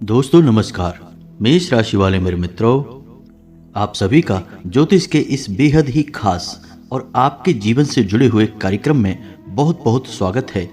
दोस्तों नमस्कार। मेष राशि वाले मेरे मित्रों, आप सभी का ज्योतिष के इस बेहद ही खास और आपके जीवन से जुड़े हुए कार्यक्रम में बहुत बहुत स्वागत है,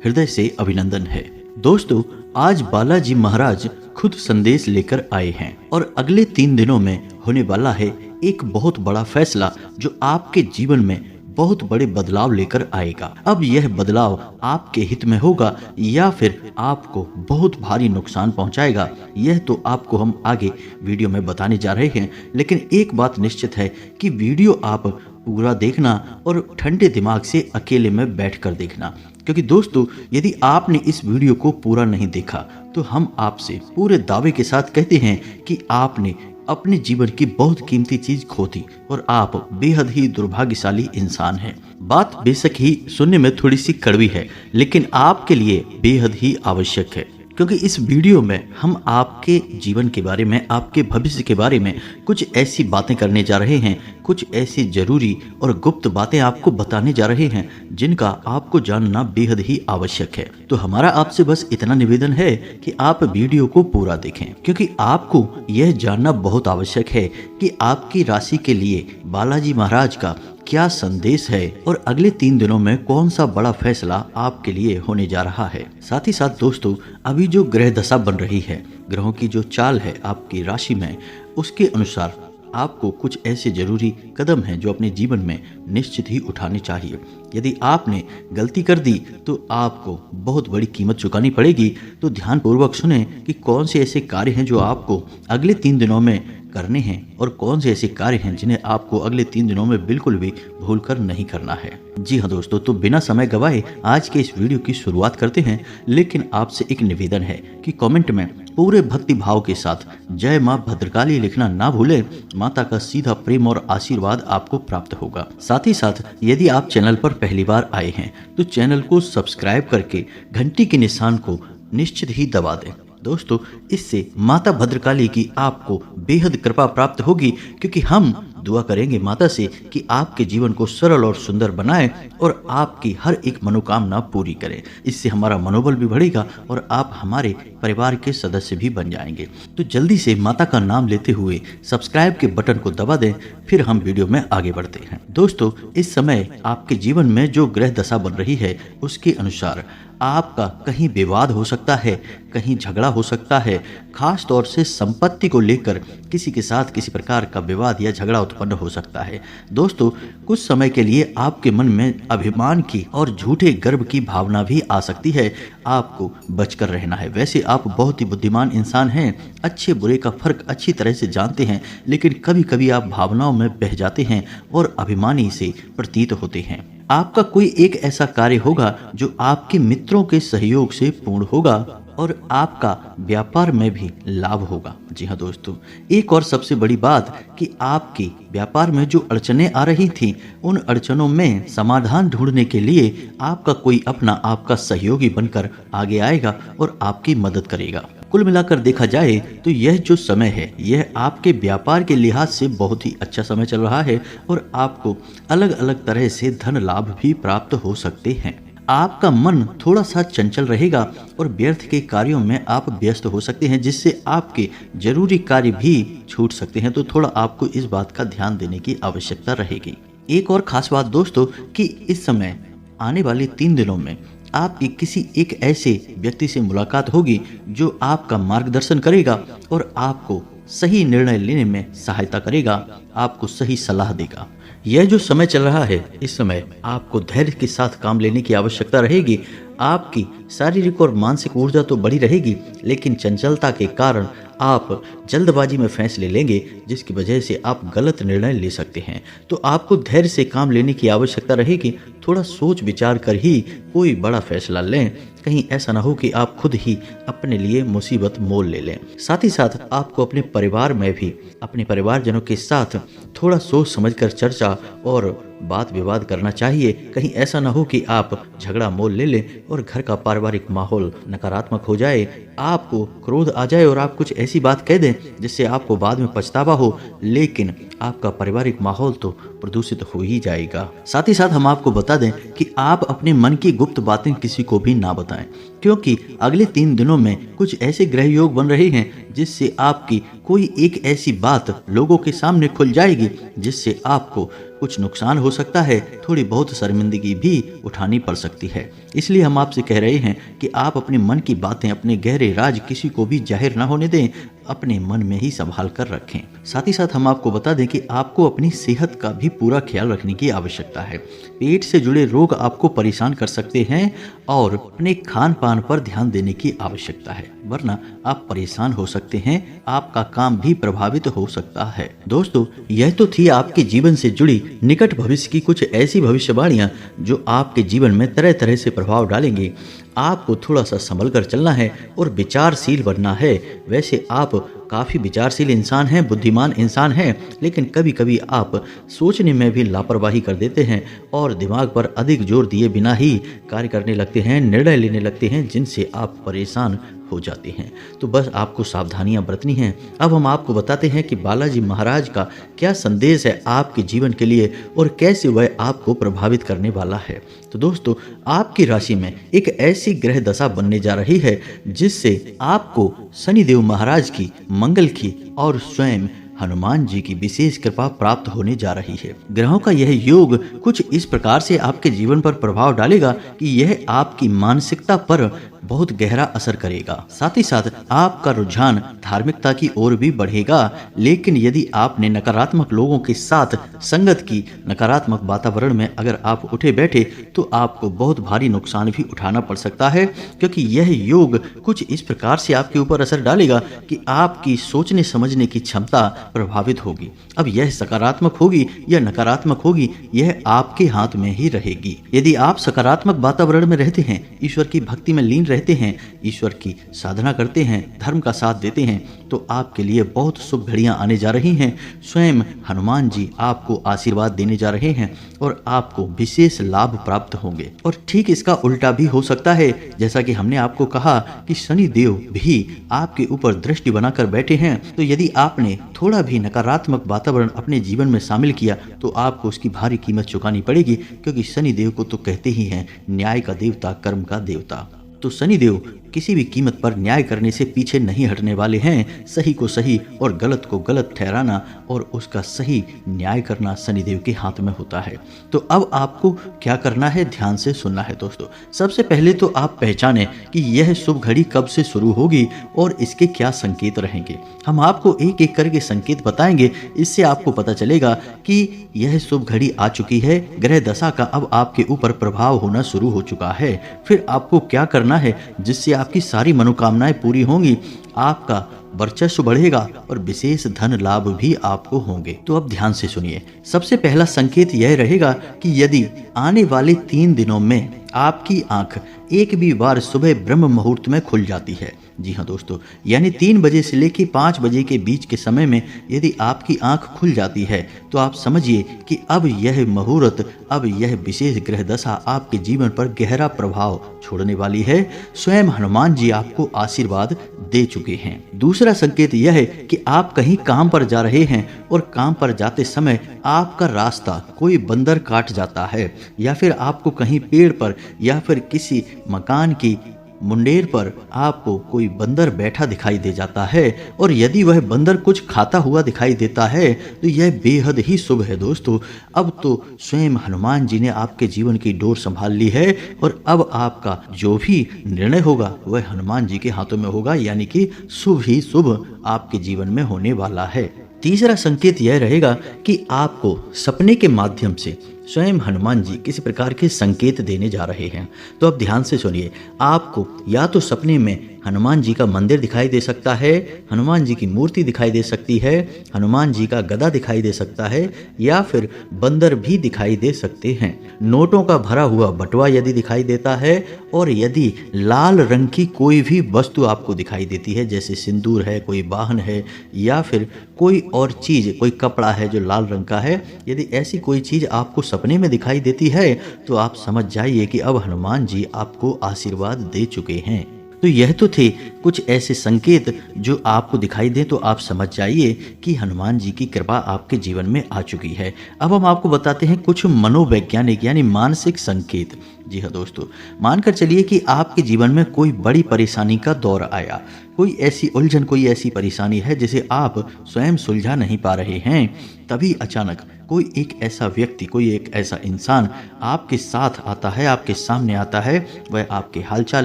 हृदय से अभिनंदन है। दोस्तों, आज बालाजी महाराज खुद संदेश लेकर आए हैं और अगले 3 दिनों में होने वाला है एक बहुत बड़ा फैसला जो आपके जीवन में बहुत बड़े बदलाव लेकर आएगा। अब यह बदलाव आपके हित में होगा या फिर आपको बहुत भारी नुकसान पहुंचाएगा, यह तो आपको हम आगे वीडियो में बताने जा रहे हैं। लेकिन एक बात निश्चित है कि वीडियो आप पूरा देखना और ठंडे दिमाग से अकेले में बैठकर देखना, क्योंकि दोस्तों यदि आपने इस वीडियो को पूरा नहीं देखा तो हम आपसे पूरे दावे के साथ कहते हैं कि आपने अपने जीवन की बहुत कीमती चीज खो दी और आप बेहद ही दुर्भाग्यशाली इंसान हैं। बात बेशक ही सुनने में थोड़ी सी कड़वी है, लेकिन आपके लिए बेहद ही आवश्यक है, क्योंकि इस वीडियो में हम आपके जीवन के बारे में, आपके भविष्य के बारे में कुछ ऐसी बातें करने जा रहे हैं, कुछ ऐसी जरूरी और गुप्त बातें आपको बताने जा रहे हैं जिनका आपको जानना बेहद ही आवश्यक है। तो हमारा आपसे बस इतना निवेदन है कि आप वीडियो को पूरा देखें, क्योंकि आपको यह जानना बहुत आवश्यक है कि आपकी राशि के लिए बालाजी महाराज का क्या संदेश है और अगले 3 दिनों में कौन सा बड़ा फैसला आपके लिए होने जा रहा है। साथ ही साथ दोस्तों, अभी जो ग्रह दशा बन रही है, ग्रहों की जो चाल है आपकी राशि में, उसके अनुसार आपको कुछ ऐसे जरूरी कदम हैं जो अपने जीवन में निश्चित ही उठाने चाहिए। यदि आपने गलती कर दी तो आपको बहुत बड़ी कीमत चुकानी पड़ेगी। तो ध्यानपूर्वक सुने कि कौन से ऐसे कार्य हैं जो आपको अगले 3 दिनों में करने हैं और कौन से ऐसे कार्य हैं जिन्हें आपको अगले 3 दिनों में बिल्कुल भी भूलकर नहीं करना है। जी हाँ दोस्तों, तो बिना समय गवाए आज के इस वीडियो की शुरुआत करते हैं। लेकिन आपसे एक निवेदन है कि कमेंट में पूरे भक्ति भाव के साथ जय मां भद्रकाली लिखना ना भूलें। माता का सीधा प्रेम और आशीर्वाद आपको प्राप्त होगा। साथ ही साथ यदि आप चैनल पर पहली बार आए हैं तो चैनल को सब्सक्राइब करके घंटी के निशान को निश्चित ही दबा दें। दोस्तों, इससे माता भद्रकाली की आपको बेहद कृपा प्राप्त होगी, क्योंकि हम दुआ करेंगे माता से कि आपके जीवन को सरल और सुंदर बनाए और आपकी हर एक मनोकामना पूरी करें। इससे हमारा मनोबल भी बढ़ेगा और आप हमारे परिवार के सदस्य भी बन जाएंगे। तो जल्दी से माता का नाम लेते हुए सब्सक्राइब के बटन को दबा दें, फिर हम वीडियो में आगे बढ़ते हैं। दोस्तों, इस समय आपके जीवन में जो ग्रह दशा बन रही है उसके अनुसार आपका कहीं विवाद हो सकता है, कहीं झगड़ा हो सकता है। खास तौर से संपत्ति को लेकर किसी के साथ किसी प्रकार का विवाद या झगड़ा उत्पन्न हो सकता है। दोस्तों, कुछ समय के लिए आपके मन में अभिमान की और झूठे गर्व की भावना भी आ सकती है। आपको बचकर रहना है। वैसे आप बहुत ही बुद्धिमान इंसान हैं, अच्छे बुरे का फर्क अच्छी तरह से जानते हैं, लेकिन कभी कभी आप भावनाओं में बह जाते हैं और अभिमानी से प्रतीत होते हैं। आपका कोई एक ऐसा कार्य होगा जो आपके मित्रों के सहयोग से पूर्ण होगा और आपका व्यापार में भी लाभ होगा। जी हाँ दोस्तों, एक और सबसे बड़ी बात कि आपके व्यापार में जो अड़चनें आ रही थी, उन अड़चनों में समाधान ढूंढने के लिए आपका कोई अपना आपका सहयोगी बनकर आगे आएगा और आपकी मदद करेगा। कुल मिलाकर देखा जाए तो यह जो समय है, यह आपके व्यापार के लिहाज से बहुत ही अच्छा समय चल रहा है और आपको अलग अलग तरह से धन लाभ भी प्राप्त हो सकते हैं। आपका मन थोड़ा सा चंचल रहेगा और व्यर्थ के कार्यों में आप व्यस्त हो सकते हैं, जिससे आपके जरूरी कार्य भी छूट सकते हैं। तो थोड़ा आपको इस बात का ध्यान देने की आवश्यकता रहेगी। एक और खास बात दोस्तों कि इस समय आने वाले 3 दिनों में आपकी किसी एक ऐसे व्यक्ति से मुलाकात होगी जो आपका मार्गदर्शन करेगा और आपको सही निर्णय लेने में सहायता करेगा, आपको सही सलाह देगा। यह जो समय चल रहा है, इस समय आपको धैर्य के साथ काम लेने की आवश्यकता रहेगी। आपकी शारीरिक और मानसिक ऊर्जा तो बढ़ी रहेगी, लेकिन चंचलता के कारण आप जल्दबाजी में फैसले लेंगे, जिसकी वजह से आप गलत निर्णय ले सकते हैं। तो आपको धैर्य से काम लेने की आवश्यकता रहेगी। थोड़ा सोच विचार कर ही कोई बड़ा फैसला लें, कहीं ऐसा ना हो कि आप खुद ही अपने लिए मुसीबत मोल ले लें। साथ ही साथ आपको अपने परिवार में भी अपने परिवारजनों के साथ थोड़ा सोच समझकर चर्चा और बात विवाद करना चाहिए। कहीं ऐसा ना हो कि आप झगड़ा मोल ले लें और घर का पारिवारिक माहौल नकारात्मक हो जाए, आपको क्रोध आ जाए और आप कुछ ऐसी बात कह दें जिससे आपको बाद में पछतावा हो, लेकिन आपका पारिवारिक माहौल तो प्रदूषित हो ही जाएगा। साथ ही साथ हम आपको बता दें कि आप अपने मन की गुप्त बातें किसी को भी ना बताएं, क्योंकि अगले 3 दिनों में कुछ ऐसे ग्रह योग बन रहे हैं जिससे आपकी कोई एक ऐसी बात लोगों के सामने खुल जाएगी जिससे आपको कुछ नुकसान हो सकता है, थोड़ी बहुत शर्मिंदगी भी उठानी पड़ सकती है। इसलिए हम आपसे कह रहे हैं कि आप अपने मन की बातें, अपने गहरे राज किसी को भी जाहिर ना होने दें, अपने मन में ही संभाल कर रखें। साथ ही साथ हम आपको बता दें कि आपको अपनी सेहत का भी पूरा ख्याल रखने की आवश्यकता है। पेट से जुड़े रोग आपको परेशान कर सकते हैं और अपने खान पान पर ध्यान देने की आवश्यकता है, वरना आप परेशान हो सकते हैं, आपका काम भी प्रभावित हो सकता है। दोस्तों, यह तो थी आपके जीवन से जुड़ी निकट भविष्य की कुछ ऐसी भविष्यवाणियां जो आपके जीवन में तरह तरह से प्रभाव डालेंगी। आपको थोड़ा सा संभल कर चलना है और विचारशील बनना है। वैसे आप काफ़ी विचारशील इंसान हैं, बुद्धिमान इंसान हैं, लेकिन कभी कभी आप सोचने में भी लापरवाही कर देते हैं और दिमाग पर अधिक जोर दिए बिना ही कार्य करने लगते हैं, निर्णय लेने लगते हैं, जिनसे आप परेशान हो जाते हैं। तो बस आपको सावधानियां बरतनी हैं। अब हम आपको बताते हैं कि बालाजी महाराज का क्या संदेश है आपके जीवन के लिए और कैसे वह आपको प्रभावित करने वाला है। तो दोस्तों, आपकी राशि में एक ऐसी ग्रह दशा बनने जा रही है जिससे आपको शनिदेव महाराज की, मंगल की और स्वयं हनुमान जी की विशेष कृपा प्राप्त होने जा रही है। ग्रहों का यह योग कुछ इस प्रकार से आपके जीवन पर प्रभाव डालेगा कि यह आपकी मानसिकता पर बहुत गहरा असर करेगा। साथ ही साथ आपका रुझान धार्मिकता की ओर भी बढ़ेगा, लेकिन यदि आपने नकारात्मक लोगों के साथ संगत की, नकारात्मक वातावरण में अगर आप उठे बैठे तो आपको बहुत भारी नुकसान भी उठाना पड़ सकता है, क्योंकि यह योग कुछ इस प्रकार से आपके ऊपर असर डालेगा कि आपकी सोचने समझने की क्षमता प्रभावित होगी। अब यह सकारात्मक होगी या नकारात्मक होगी, यह आपके हाथ में ही रहेगी। यदि आप सकारात्मक वातावरण में रहते हैं, ईश्वर की भक्ति में लीन रहते हैं, ईश्वर की साधना करते हैं, धर्म का साथ देते हैं, तो आपके लिए बहुत शुभ घड़ियां आने जा रही हैं। स्वयं हनुमान जी आपको आशीर्वाद देने जा रहे हैं और आपको विशेष लाभ प्राप्त होंगे। और ठीक इसका उल्टा भी हो सकता है। जैसा कि हमने आपको कहा कि शनि देव भी आपके ऊपर दृष्टि बनाकर बैठे हैं, तो यदि आपने थोड़ा भी नकारात्मक वातावरण अपने जीवन में शामिल किया तो आपको उसकी भारी कीमत चुकानी पड़ेगी, क्योंकि शनि देव को तो कहते ही हैं न्याय का देवता, कर्म का देवता। तो शनि देव किसी भी कीमत पर न्याय करने से पीछे नहीं हटने वाले हैं। सही को सही और गलत को गलत ठहराना और उसका सही न्याय करना शनिदेव के हाथ में होता है। तो अब आपको क्या करना है, ध्यान से सुनना है दोस्तों। सबसे पहले तो आप पहचानें कि यह शुभ घड़ी कब से शुरू होगी और इसके क्या संकेत रहेंगे। हम आपको एक एक करके संकेत बताएंगे, इससे आपको पता चलेगा कि यह शुभ घड़ी आ चुकी है, ग्रह दशा का अब आपके ऊपर प्रभाव होना शुरू हो चुका है। फिर आपको क्या करना है जिससे आपकी सारी मनोकामनाएं पूरी होंगी, आपका वर्चस्व बढ़ेगा और विशेष धन लाभ भी आपको होंगे। तो अब ध्यान से सुनिए। सबसे पहला संकेत यह रहेगा कि यदि आने वाले 3 दिनों में आपकी आंख एक भी बार सुबह ब्रह्म मुहूर्त में खुल जाती है, जी हाँ दोस्तों, यानी 3 बजे से लेकर 5 बजे के बीच के समय में यदि आपकी आंख खुल जाती है तो आप समझिए कि अब यह मुहूर्त, अब यह विशेष ग्रह दशा आपके जीवन पर गहरा प्रभाव छोड़ने वाली है। स्वयं हनुमान जी आपको आशीर्वाद दे चुके हैं। दूसरा संकेत यह है कि आप कहीं काम पर जा रहे हैं और काम पर जाते समय आपका रास्ता कोई बंदर काट जाता है, या फिर आपको कहीं पेड़ पर या फिर किसी मकान की मुंडेर पर आपको कोई बंदर बैठा दिखाई दे जाता है, और यदि वह बंदर कुछ खाता हुआ दिखाई देता है तो यह बेहद ही शुभ है दोस्तों। अब तो स्वयं हनुमान जी ने आपके जीवन की डोर संभाल ली है और अब आपका जो भी निर्णय होगा वह हनुमान जी के हाथों में होगा, यानी कि शुभ ही शुभ आपके जीवन में होने वाला है। तीसरा संकेत यह रहेगा कि आपको सपने के माध्यम से स्वयं हनुमान जी किसी प्रकार के संकेत देने जा रहे हैं। तो अब ध्यान से सुनिए। आपको या तो सपने में हनुमान जी का मंदिर दिखाई दे सकता है, हनुमान जी की मूर्ति दिखाई दे सकती है, हनुमान जी का गदा दिखाई दे सकता है या फिर बंदर भी दिखाई दे सकते हैं। नोटों का भरा हुआ बटुआ यदि दिखाई देता है और यदि लाल रंग की कोई भी वस्तु आपको दिखाई देती है, जैसे सिंदूर है, कोई वाहन है या फिर कोई और चीज, कोई कपड़ा है जो लाल रंग का है, यदि ऐसी कोई चीज आपको सपने में दिखाई देती है तो आप समझ जाइए कि अब हनुमान जी आपको आशीर्वाद दे चुके हैं। तो यह तो थे कुछ ऐसे संकेत जो आपको दिखाई दें तो आप समझ जाइए कि हनुमान जी की कृपा आपके जीवन में आ चुकी है। अब हम आपको बताते हैं कुछ मनोवैज्ञानिक यानी मानसिक संकेत। जी हाँ दोस्तों, मानकर चलिए कि आपके जीवन में कोई बड़ी परेशानी का दौर आया, कोई ऐसी उलझन, कोई ऐसी परेशानी है जिसे आप स्वयं सुलझा नहीं पा रहे हैं। तभी अचानक कोई एक ऐसा व्यक्ति, कोई एक ऐसा इंसान आपके साथ आता है, आपके सामने आता है, वह आपके हालचाल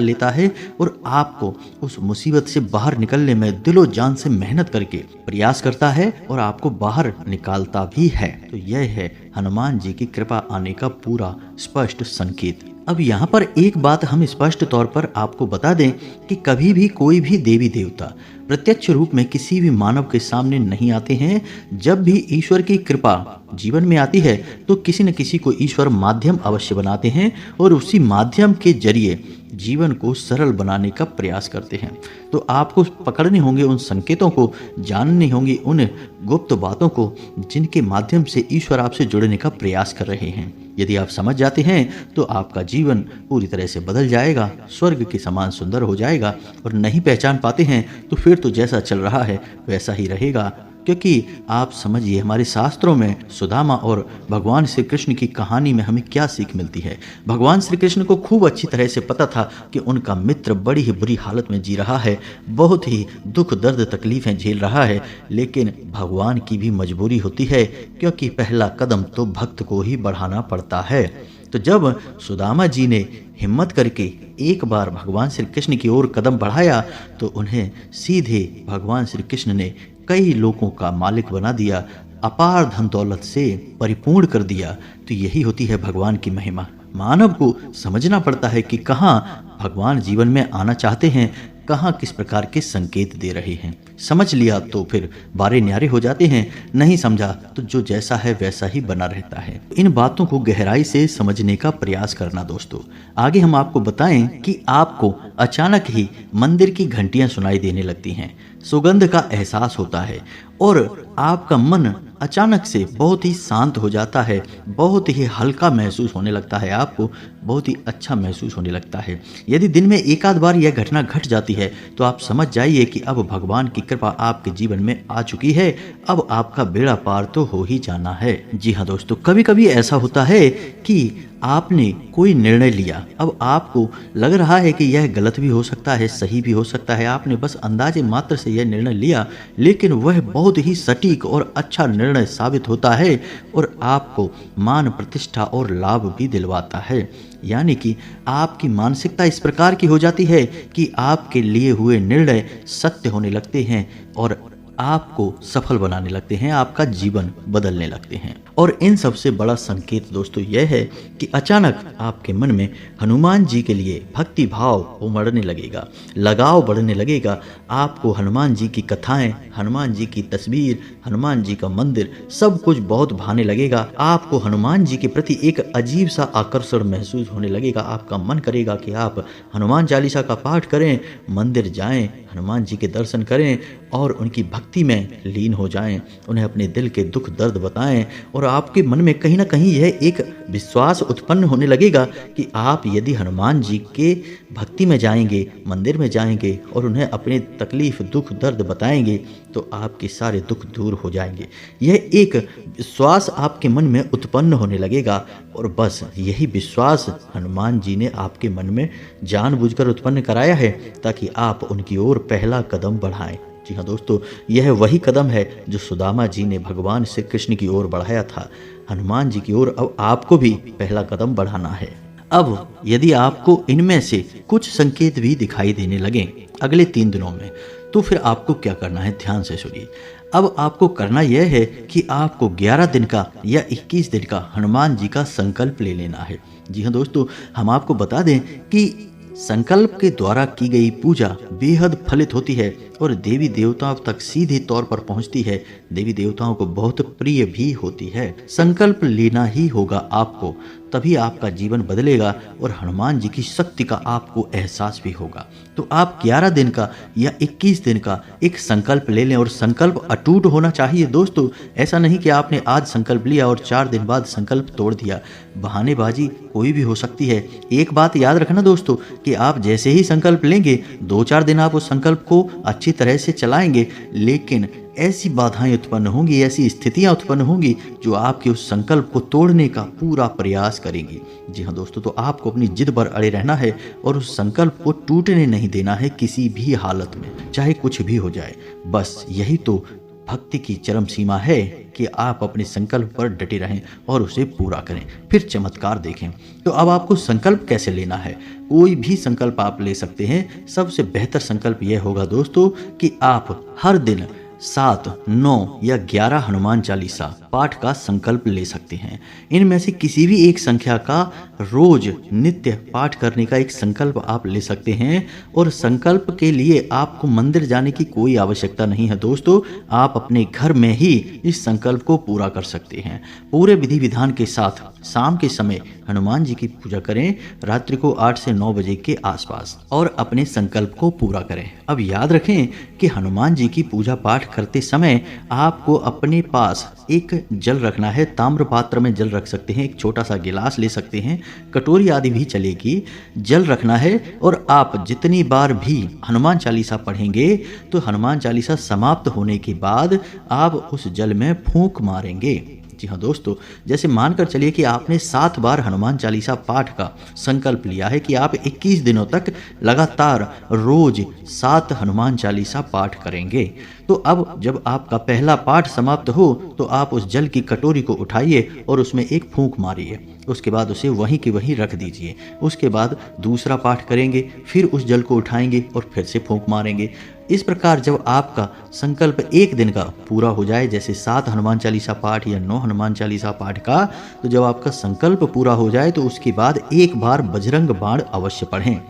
लेता है और आपको उस मुसीबत से बाहर निकलने में दिलो जान से मेहनत करके प्रयास करता है और आपको बाहर निकालता भी है। तो यह है हनुमान जी की कृपा आने का पूरा स्पष्ट संकेत। अब यहाँ पर एक बात हम स्पष्ट तौर पर आपको बता दें कि कभी भी कोई भी देवी देवता प्रत्यक्ष रूप में किसी भी मानव के सामने नहीं आते हैं। जब भी ईश्वर की कृपा जीवन में आती है तो किसी न किसी को ईश्वर माध्यम अवश्य बनाते हैं और उसी माध्यम के जरिए जीवन को सरल बनाने का प्रयास करते हैं। तो आपको पकड़ने होंगे उन संकेतों को, जानने होंगे उन गुप्त बातों को जिनके माध्यम से ईश्वर आपसे जुड़ने का प्रयास कर रहे हैं। यदि आप समझ जाते हैं तो आपका जीवन पूरी तरह से बदल जाएगा, स्वर्ग के समान सुंदर हो जाएगा। और नहीं पहचान पाते हैं तो फिर तो जैसा चल रहा है वैसा ही रहेगा। क्योंकि आप समझिए, हमारे शास्त्रों में सुदामा और भगवान श्री कृष्ण की कहानी में हमें क्या सीख मिलती है। भगवान श्री कृष्ण को खूब अच्छी तरह से पता था कि उनका मित्र बड़ी ही बुरी हालत में जी रहा है, बहुत ही दुख दर्द तकलीफें झेल रहा है, लेकिन भगवान की भी मजबूरी होती है क्योंकि पहला कदम तो भक्त को ही बढ़ाना पड़ता है। तो जब सुदामा जी ने हिम्मत करके एक बार भगवान श्री कृष्ण की ओर कदम बढ़ाया तो उन्हें सीधे भगवान श्री कृष्ण ने कई लोगों का मालिक बना दिया, अपार धन दौलत से परिपूर्ण कर दिया। तो यही होती है भगवान की महिमा। मानव को समझना पड़ता है कि कहाँ भगवान जीवन में आना चाहते हैं, कहाँ किस प्रकार के संकेत दे रहे हैं। समझ लिया तो फिर बारे न्यारे हो जाते हैं, नहीं समझा तो जो जैसा है वैसा ही बना रहता है। इन बातों को गहराई से समझने का प्रयास करना दोस्तों। आगे हम आपको बताएं कि आपको अचानक ही मंदिर की घंटियां सुनाई देने लगती हैं, सुगंध का एहसास होता है और आपका मन अचानक से बहुत ही शांत हो जाता है, बहुत ही हल्का महसूस होने लगता है, आपको बहुत ही अच्छा महसूस होने लगता है। यदि दिन में एक आध बार यह घटना घट जाती है तो आप समझ जाइए कि अब भगवान की कृपा आपके जीवन में आ चुकी है, अब आपका बेड़ा पार तो हो ही जाना है। जी हाँ दोस्तों, कभी कभी ऐसा होता है कि आपने कोई निर्णय लिया, अब आपको लग रहा है कि यह गलत भी हो सकता है, सही भी हो सकता है, आपने बस अंदाजे मात्र से यह निर्णय लिया, लेकिन वह बहुत ही सटीक और अच्छा निर्णय साबित होता है और आपको मान प्रतिष्ठा और लाभ भी दिलवाता है। यानी कि आपकी मानसिकता इस प्रकार की हो जाती है कि आपके लिए हुए निर्णय सत्य होने लगते हैं और आपको सफल बनाने लगते हैं, आपका जीवन बदलने लगते हैं। और इन सबसे बड़ा संकेत दोस्तों यह है कि अचानक आपके मन में हनुमान जी के लिए भक्ति भाव उमड़ने लगेगा, लगाव बढ़ने लगेगा। आपको हनुमान जी की कथाएं, हनुमान जी की तस्वीर, हनुमान जी का मंदिर सब कुछ बहुत भाने लगेगा। आपको हनुमान जी के प्रति एक अजीब सा आकर्षण महसूस होने लगेगा। आपका मन करेगा कि आप हनुमान चालीसा का पाठ करें, मंदिर जाएं, हनुमान जी के दर्शन करें और उनकी भक्ति में लीन हो जाएं, उन्हें अपने दिल के दुख दर्द बताएं। और आपके मन में कहीं ना कहीं यह एक विश्वास उत्पन्न होने लगेगा कि आप यदि हनुमान जी के भक्ति में जाएंगे, मंदिर में जाएंगे और उन्हें अपने तकलीफ दुख दर्द बताएंगे तो आपके सारे दुख दूर हो जाएंगे। यह एक विश्वास आपके मन में उत्पन्न होने लगेगा और बस यही विश्वास हनुमान जी ने आपके मन में जानबूझकर उत्पन्न कराया है ताकि आप उनकी ओर पहला कदम बढ़ाएं। जी हाँ दोस्तों, यह वही कदम है जो सुदामा जी ने भगवान श्री कृष्ण की ओर बढ़ाया था। हनुमान जी की ओर अब आपको भी पहला कदम बढ़ाना है। अब यदि आपको इनमें से कुछ संकेत भी दिखाई देने लगे अगले 3 दिनों में, तो फिर आपको क्या करना है, ध्यान से सुनिए। अब आपको करना यह है कि आपको 11 दिन का या 21 दिन का हनुमान जी का संकल्प ले लेना है। जी हाँ दोस्तों, हम आपको बता दें कि संकल्प के द्वारा की गई पूजा बेहद फलित होती है और देवी देवताओं तक सीधे तौर पर पहुंचती है। देवी देवताओं को बहुत प्रिय भी होती है। संकल्प लेना ही होगा आपको, तभी आपका जीवन बदलेगा और हनुमान जी की शक्ति का आपको एहसास भी होगा। तो आप 11 दिन का या 21 दिन का एक संकल्प ले लें और संकल्प अटूट होना चाहिए दोस्तों। ऐसा नहीं कि आपने आज संकल्प लिया और 4 दिन बाद संकल्प तोड़ दिया। बहानेबाजी कोई भी हो सकती है। एक बात याद रखना दोस्तों कि आप जैसे ही संकल्प लेंगे 2-4 दिन आप उस संकल्प को अच्छी तरह से चलाएंगे, लेकिन ऐसी बाधाएं उत्पन्न होंगी, ऐसी स्थितियां उत्पन्न होंगी जो आपके उस संकल्प को तोड़ने का पूरा प्रयास करेंगी। जी हाँ दोस्तों, तो आपको अपनी जिद पर अड़े रहना है और उस संकल्प को टूटने नहीं देना है किसी भी हालत में, चाहे कुछ भी हो जाए। बस यही तो भक्ति की चरम सीमा है कि आप अपने संकल्प पर डटे रहें और उसे पूरा करें, फिर चमत्कार देखें। तो अब आपको संकल्प कैसे लेना है? कोई भी संकल्प आप ले सकते हैं। सबसे बेहतर संकल्प यह होगा दोस्तों कि आप हर दिन 7, 9 या 11 हनुमान चालीसा पाठ का संकल्प ले सकते हैं। इनमें से किसी भी एक संख्या का रोज नित्य पाठ करने का एक संकल्प आप ले सकते हैं और संकल्प के लिए आपको मंदिर जाने की कोई आवश्यकता नहीं है दोस्तों। आप अपने घर में ही इस संकल्प को पूरा कर सकते हैं। पूरे विधि विधान के साथ शाम के समय हनुमान जी की पूजा करें, रात्रि को 8 से 9 बजे के आसपास, और अपने संकल्प को पूरा करें। अब याद रखें कि हनुमान जी की पूजा पाठ करते समय आपको अपने पास एक जल रखना है। ताम्र पात्र में जल रख सकते हैं, एक छोटा सा गिलास ले सकते हैं, कटोरी आदि भी चलेगी। जल रखना है और आप जितनी बार भी हनुमान चालीसा पढ़ेंगे तो हनुमान चालीसा समाप्त होने के बाद आप उस जल में फूंक मारेंगे। जी हाँ दोस्तों, जैसे मानकर चलिए कि आपने 7 बार हनुमान चालीसा पाठ का संकल्प लिया है कि आप 21 दिनों तक लगातार रोज 7 हनुमान चालीसा पाठ करेंगे। तो अब जब आपका पहला पाठ समाप्त हो तो आप उस जल की कटोरी को उठाइए और उसमें एक फूंक मारिए। उसके बाद उसे वहीं के वहीं रख दीजिए। उसके बाद दूसरा पाठ करेंगे, फिर उस जल को उठाएंगे और फिर से फूंक मारेंगे। इस प्रकार जब आपका संकल्प एक दिन का पूरा हो जाए, जैसे 7 हनुमान चालीसा पाठ या 9 हनुमान चालीसा पाठ का, तो जब आपका संकल्प पूरा हो जाए तो उसके बाद एक बार बजरंग बाण अवश्य पढ़ें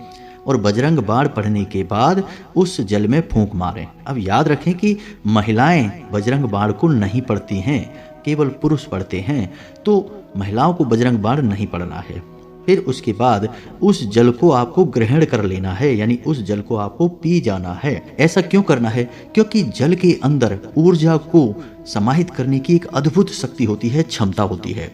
और बजरंग बाण पढ़ने के बाद उस जल में फूंक मारें। अब याद रखें कि महिलाएं बजरंग बाण को नहीं पढ़ती हैं, केवल पुरुष पढ़ते हैं, तो महिलाओं को बजरंग बाण नहीं पढ़ना है। फिर उसके बाद उस जल को आपको ग्रहण कर लेना है, यानी उस जल को आपको पी जाना है। ऐसा क्यों करना है? क्योंकि जल के अंदर ऊर्जा को समाहित करने की एक अद्भुत शक्ति होती है, क्षमता होती है।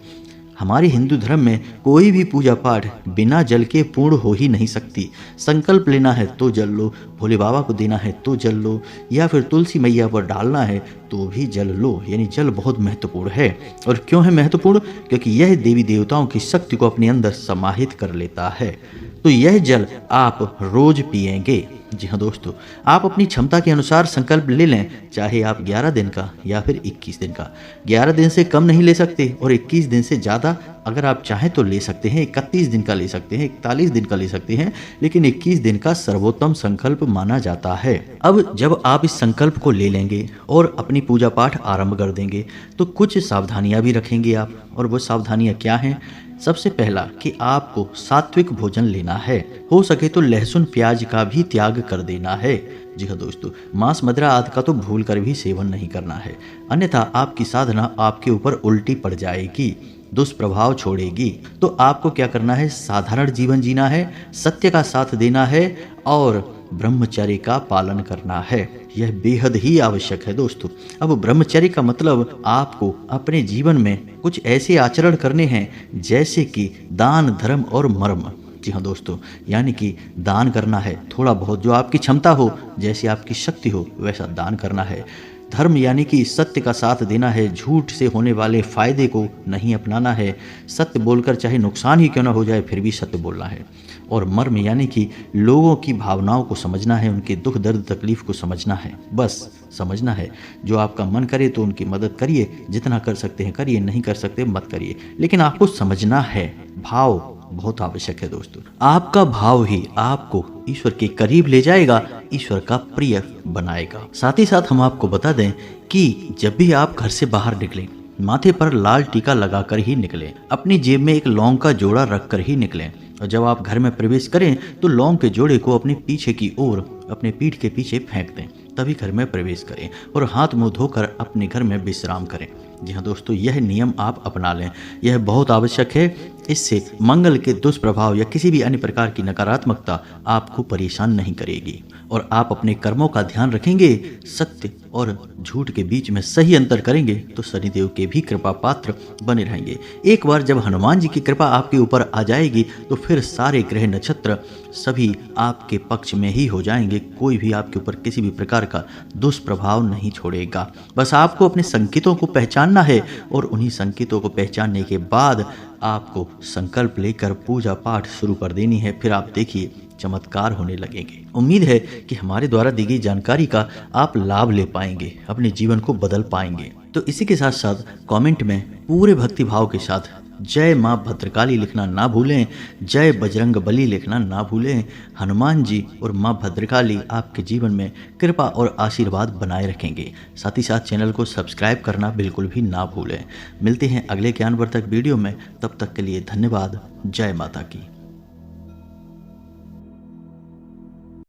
हमारे हिंदू धर्म में कोई भी पूजा पाठ बिना जल के पूर्ण हो ही नहीं सकती। संकल्प लेना है तो जल लो, भोले बाबा को देना है तो जल लो, या फिर तुलसी मैया पर डालना है तो भी जल लो। यानी जल बहुत महत्वपूर्ण है। और क्यों है महत्वपूर्ण? क्योंकि यह देवी देवताओं की शक्ति को अपने अंदर समाहित कर लेता है। तो यह जल आप रोज पिएंगे। जी हाँ दोस्तों, आप अपनी क्षमता के अनुसार संकल्प ले लें, चाहे आप 11 दिन का या फिर 21 दिन का। 11 दिन से कम नहीं ले सकते और 21 दिन से ज़्यादा अगर आप चाहें तो ले सकते हैं। 31 दिन का ले सकते हैं, 41 दिन का ले सकते हैं, लेकिन 21 दिन का सर्वोत्तम संकल्प माना जाता है। अब जब आप इस संकल्प को ले लेंगे और अपनी पूजा पाठ आरंभ कर देंगे तो कुछ सावधानियां भी रखेंगे आप। और वो सावधानियां क्या हैं? सबसे पहला कि आपको सात्विक भोजन लेना है। हो सके तो लहसुन प्याज का भी त्याग कर देना है। जी हाँ दोस्तों, मांस मदिरा आदि का तो भूल कर भी सेवन नहीं करना है, अन्यथा आपकी साधना आपके ऊपर उल्टी पड़ जाएगी, दुष्प्रभाव छोड़ेगी। तो आपको क्या करना है? साधारण जीवन जीना है, सत्य का साथ देना है और ब्रह्मचर्य का पालन करना है। यह बेहद ही आवश्यक है दोस्तों। अब ब्रह्मचर्य का मतलब आपको अपने जीवन में कुछ ऐसे आचरण करने हैं जैसे कि दान, धर्म और मर्म। जी हाँ दोस्तों, यानी कि दान करना है, थोड़ा बहुत जो आपकी क्षमता हो, जैसी आपकी शक्ति हो वैसा दान करना है। धर्म यानी कि सत्य का साथ देना है, झूठ से होने वाले फायदे को नहीं अपनाना है, सत्य बोलकर चाहे नुकसान ही क्यों ना हो जाए फिर भी सत्य बोलना है। और मर्म यानी कि लोगों की भावनाओं को समझना है, उनके दुख दर्द तकलीफ को समझना है, बस समझना है। जो आपका मन करे तो उनकी मदद करिए, जितना कर सकते हैं करिए, नहीं कर सकते मत करिए, लेकिन आपको समझना है। भाव बहुत आवश्यक है दोस्तों। आपका भाव ही आपको ईश्वर के करीब ले जाएगा, ईश्वर का प्रिय बनाएगा। साथ ही साथ हम आपको बता दें कि जब भी आप घर से बाहर निकलें, माथे पर लाल टीका लगाकर ही निकलें, अपनी जेब में एक लौंग का जोड़ा रखकर ही निकलें। और जब आप घर में प्रवेश करें तो लौंग के जोड़े को अपने पीछे की ओर अपने पीठ के पीछे फेंक दें, तभी घर में प्रवेश करें और हाथ मुंह धोकर अपने घर में विश्राम करें। जी हाँ दोस्तों, यह नियम आप अपना लें, यह बहुत आवश्यक है। इससे मंगल के दुष्प्रभाव या किसी भी अन्य प्रकार की नकारात्मकता आपको परेशान नहीं करेगी और आप अपने कर्मों का ध्यान रखेंगे, सत्य और झूठ के बीच में सही अंतर करेंगे तो शनिदेव के भी कृपा पात्र बने रहेंगे। एक बार जब हनुमान जी की कृपा आपके ऊपर आ जाएगी तो फिर सारे ग्रह नक्षत्र सभी आपके पक्ष में ही हो जाएंगे। कोई भी आपके ऊपर किसी भी प्रकार का दुष्प्रभाव नहीं छोड़ेगा। बस आपको अपने संकेतों को पहचानना है और उन्हीं संकेतों को पहचानने के बाद आपको संकल्प लेकर पूजा पाठ शुरू कर देनी है। फिर आप देखिए चमत्कार होने लगेंगे। उम्मीद है कि हमारे द्वारा दी गई जानकारी का आप लाभ ले पाएंगे, अपने जीवन को बदल पाएंगे। तो इसी के साथ साथ कमेंट में पूरे भक्ति भाव के साथ जय माँ भद्रकाली लिखना ना भूलें, जय बजरंग बली लिखना ना भूलें। हनुमान जी और माँ भद्रकाली आपके जीवन में कृपा और आशीर्वाद बनाए रखेंगे। साथ ही साथ चैनल को सब्सक्राइब करना बिल्कुल भी ना भूलें। मिलते हैं अगले ज्ञानवर्धक वीडियो में, तब तक के लिए धन्यवाद। जय माता की।